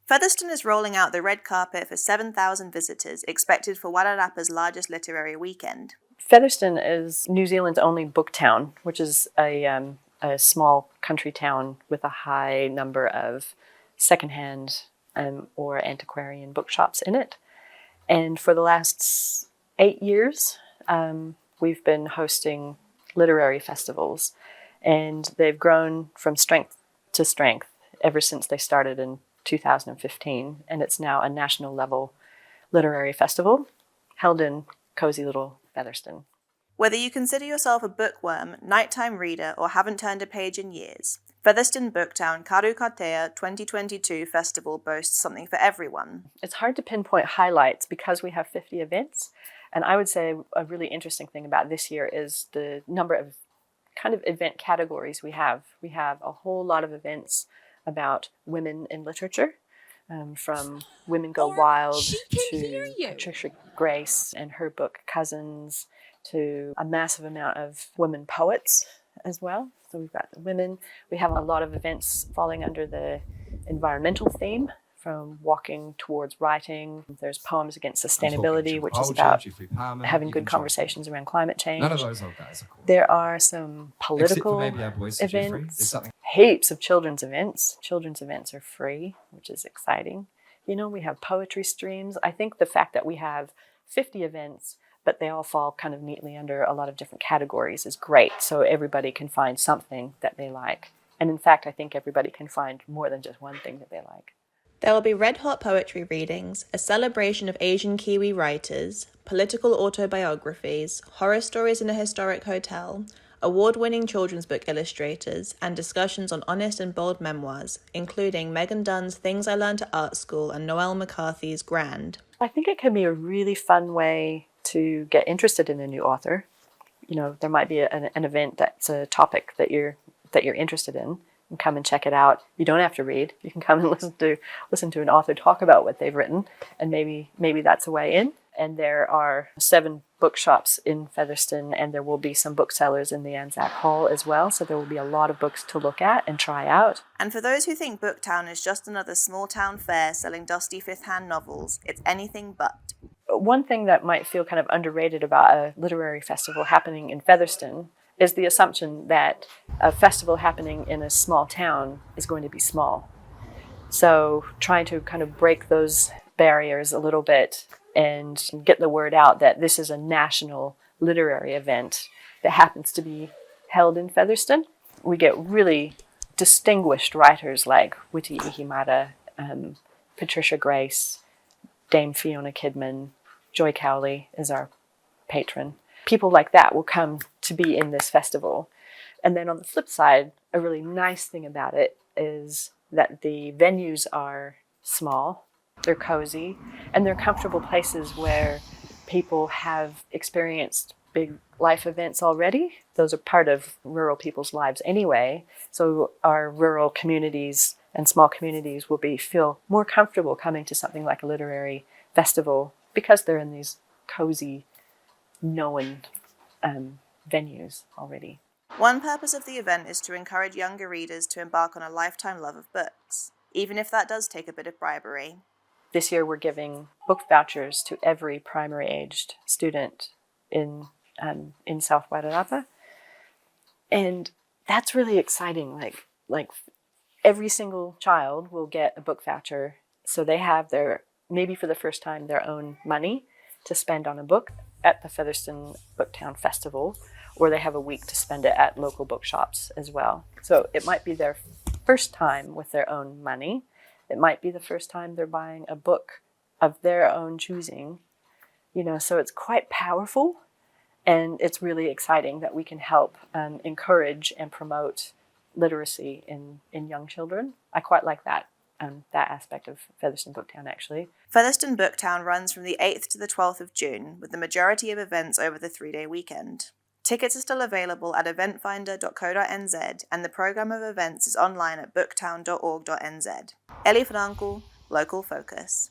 Featherston is rolling out the red carpet for 7,000 visitors expected for Wairarapa's largest literary weekend. Featherston is New Zealand's only booktown, which is a small country town with a high number of secondhand or antiquarian bookshops in it. And for the last 8 years, we've been hosting literary festivals, and they've grown from strength to strength ever since they started in 2015, and it's now a national level literary festival held in cozy little Featherston. Whether you consider yourself a bookworm, nighttime reader, or haven't turned a page in years, Featherston Booktown Karukatea 2022 Festival boasts something for everyone. It's hard to pinpoint highlights because we have 50 events, and I would say a really interesting thing about this year is the number of kind of event categories we have. We have a whole lot of events about women in literature, from Women Go Wild to Patricia Grace and her book Cousins, to a massive amount of women poets as well. So we've got women. We have a lot of events falling under the environmental theme, from walking towards writing. There's poems against sustainability, which is about having good conversations around climate change. None of those old guys are cool. There are some political events, heaps of children's events. Children's events are free, which is exciting. You know, we have poetry streams. I think the fact that we have 50 events, but they all fall kind of neatly under a lot of different categories is great. So everybody can find something that they like. And in fact, I think everybody can find more than just one thing that they like. There will be red-hot poetry readings, a celebration of Asian Kiwi writers, political autobiographies, horror stories in a historic hotel, award-winning children's book illustrators, and discussions on honest and bold memoirs, including Megan Dunn's Things I Learned at Art School and Noelle McCarthy's Grand. I think it can be a really fun way to get interested in a new author. You know, there might be an event that's a topic that you're interested in. And come and check it out. You don't have to read. You can come and listen to an author talk about what they've written, and maybe that's a way in. And there are 7 bookshops in Featherston, and there will be some booksellers in the Anzac Hall as well. So there will be a lot of books to look at and try out. And for those who think Booktown is just another small town fair selling dusty fifth-hand novels, it's anything but. One thing that might feel kind of underrated about a literary festival happening in Featherston is the assumption that a festival happening in a small town is going to be small. So trying to kind of break those barriers a little bit and get the word out that this is a national literary event that happens to be held in Featherston. We get really distinguished writers like Witi Ihimata, Patricia Grace, Dame Fiona Kidman, Joy Cowley is our patron. People like that will come to be in this festival. And then on the flip side, a really nice thing about it is that the venues are small, they're cozy, and they're comfortable places where people have experienced big life events already. Those are part of rural people's lives anyway. So our rural communities and small communities will feel more comfortable coming to something like a literary festival because they're in these cozy, known venues already. One purpose of the event is to encourage younger readers to embark on a lifetime love of books, even if that does take a bit of bribery. This year we're giving book vouchers to every primary-aged student in South Wairarapa. And that's really exciting. Like every single child will get a book voucher, so they have maybe for the first time, their own money to spend on a book at the Featherston Booktown Festival, or they have a week to spend it at local bookshops as well. So it might be their first time with their own money. It might be the first time they're buying a book of their own choosing. You know, so it's quite powerful, and it's really exciting that we can help encourage and promote literacy in young children. I quite like that aspect of Featherston Booktown, actually. Featherston Booktown runs from the 8th to the 12th of June, with the majority of events over the 3-day weekend. Tickets are still available at eventfinder.co.nz, and the programme of events is online at booktown.org.nz. Ellie Franco, Local Focus.